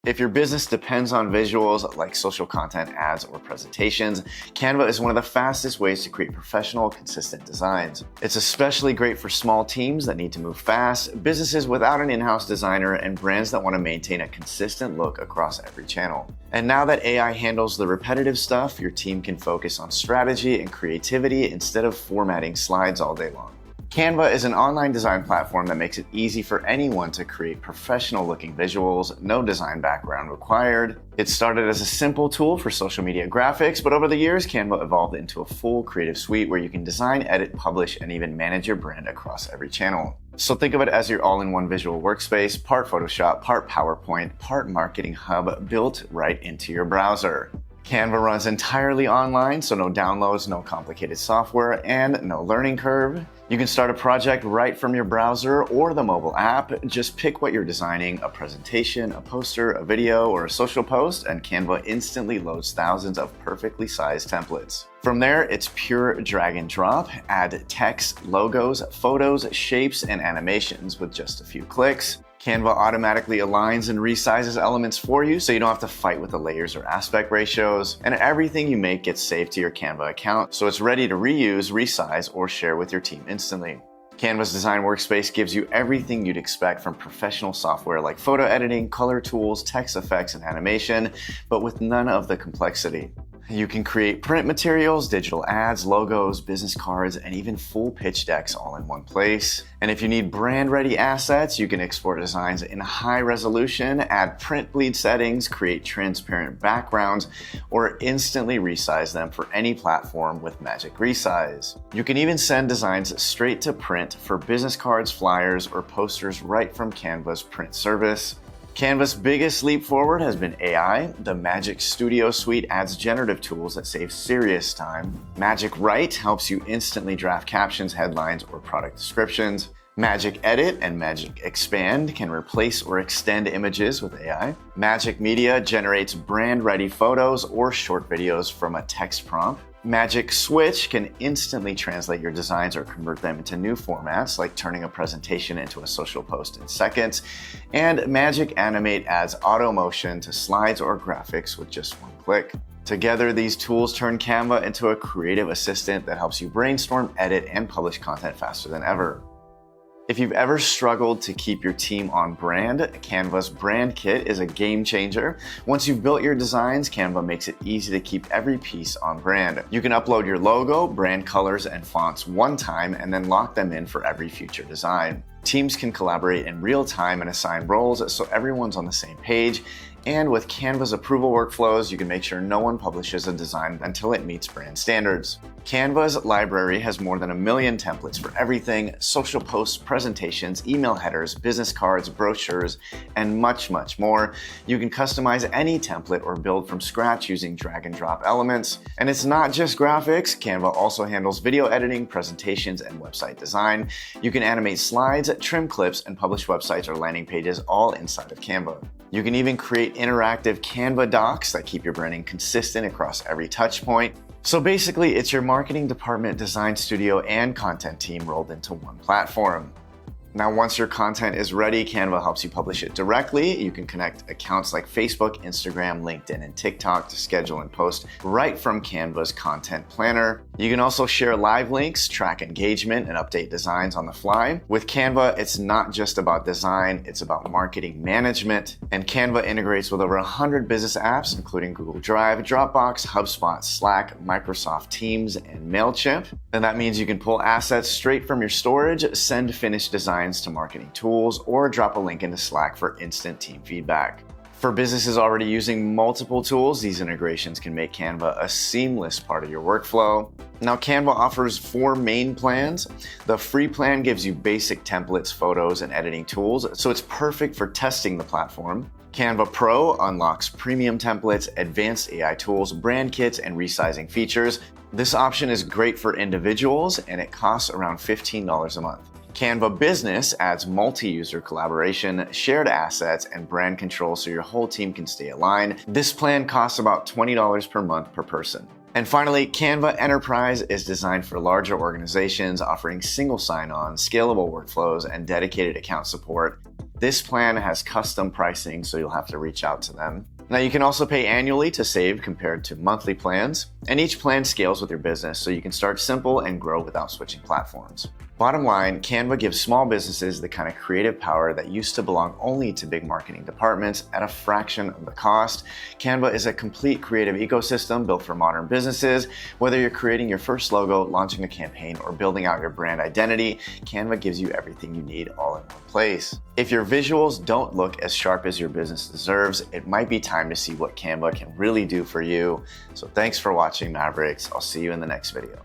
If your business depends on visuals like social content, ads, or presentations, Canva is one of the fastest ways to create professional, consistent designs. It's especially great for small teams that need to move fast, businesses without an in-house designer, and brands that want to maintain a consistent look across every channel. And now that AI handles the repetitive stuff, your team can focus on strategy and creativity instead of formatting slides all day long. Canva is an online design platform that makes it easy for anyone to create professional-looking visuals, no design background required. It started as a simple tool for social media graphics, but over the years, Canva evolved into a full creative suite where you can design, edit, publish, and even manage your brand across every channel. So think of it as your all-in-one visual workspace, part Photoshop, part PowerPoint, part marketing hub built right into your browser. Canva runs entirely online, so no downloads, no complicated software, and no learning curve. You can start a project right from your browser or the mobile app. Just pick what you're designing, a presentation, a poster, a video, or a social post, and Canva instantly loads thousands of perfectly sized templates. From there, it's pure drag and drop. Add text, logos, photos, shapes, and animations with just a few clicks. Canva automatically aligns and resizes elements for you so you don't have to fight with the layers or aspect ratios. And everything you make gets saved to your Canva account, so it's ready to reuse, resize, or share with your team instantly. Canva's design workspace gives you everything you'd expect from professional software like photo editing, color tools, text effects, and animation, but with none of the complexity. You can create print materials, digital ads, logos, business cards, and even full pitch decks all in one place. And if you need brand-ready assets, you can export designs in high resolution, add print bleed settings, create transparent backgrounds, or instantly resize them for any platform with Magic Resize. You can even send designs straight to print for business cards, flyers, or posters right from Canva's print service. Canva's biggest leap forward has been AI. The Magic Studio suite adds generative tools that save serious time. Magic Write helps you instantly draft captions, headlines, or product descriptions. Magic Edit and Magic Expand can replace or extend images with AI. Magic Media generates brand-ready photos or short videos from a text prompt. Magic Switch can instantly translate your designs or convert them into new formats, like turning a presentation into a social post in seconds. And Magic Animate adds auto motion to slides or graphics with just one click. Together, these tools turn Canva into a creative assistant that helps you brainstorm, edit, and publish content faster than ever. If you've ever struggled to keep your team on brand, Canva's Brand Kit is a game changer. Once you've built your designs, Canva makes it easy to keep every piece on brand. You can upload your logo, brand colors, and fonts one time and then lock them in for every future design. Teams can collaborate in real time and assign roles so everyone's on the same page. And with Canva's approval workflows, you can make sure no one publishes a design until it meets brand standards. Canva's library has more than 1 million templates for everything: social posts, presentations, email headers, business cards, brochures, and much, much more. You can customize any template or build from scratch using drag and drop elements. And it's not just graphics. Canva also handles video editing, presentations, and website design. You can animate slides, trim clips, and publish websites or landing pages all inside of Canva. You can even create interactive Canva docs that keep your branding consistent across every touch point. So basically, it's your marketing department, design studio, and content team rolled into one platform. Now, once your content is ready, Canva helps you publish it directly. You can connect accounts like Facebook, Instagram, LinkedIn, and TikTok to schedule and post right from Canva's content planner. You can also share live links, track engagement, and update designs on the fly. With Canva, it's not just about design, it's about marketing management. And Canva integrates with over 100 business apps, including Google Drive, Dropbox, HubSpot, Slack, Microsoft Teams, and MailChimp. And that means you can pull assets straight from your storage, send finished designs to marketing tools, or drop a link into Slack for instant team feedback. For businesses already using multiple tools, these integrations can make Canva a seamless part of your workflow. Now, Canva offers 4 main plans. The free plan gives you basic templates, photos, and editing tools, so it's perfect for testing the platform. Canva Pro unlocks premium templates, advanced AI tools, brand kits, and resizing features. This option is great for individuals, and it costs around $15 a month. Canva Business adds multi-user collaboration, shared assets, and brand control so your whole team can stay aligned. This plan costs about $20 per month per person. And finally, Canva Enterprise is designed for larger organizations, offering single sign-on, scalable workflows, and dedicated account support. This plan has custom pricing, so you'll have to reach out to them. Now, you can also pay annually to save compared to monthly plans, and each plan scales with your business, so you can start simple and grow without switching platforms. Bottom line, Canva gives small businesses the kind of creative power that used to belong only to big marketing departments at a fraction of the cost. Canva is a complete creative ecosystem built for modern businesses. Whether you're creating your first logo, launching a campaign, or building out your brand identity, Canva gives you everything you need all in one place. If your visuals don't look as sharp as your business deserves, it might be time to see what Canva can really do for you. So thanks for watching, Mavericks. I'll see you in the next video.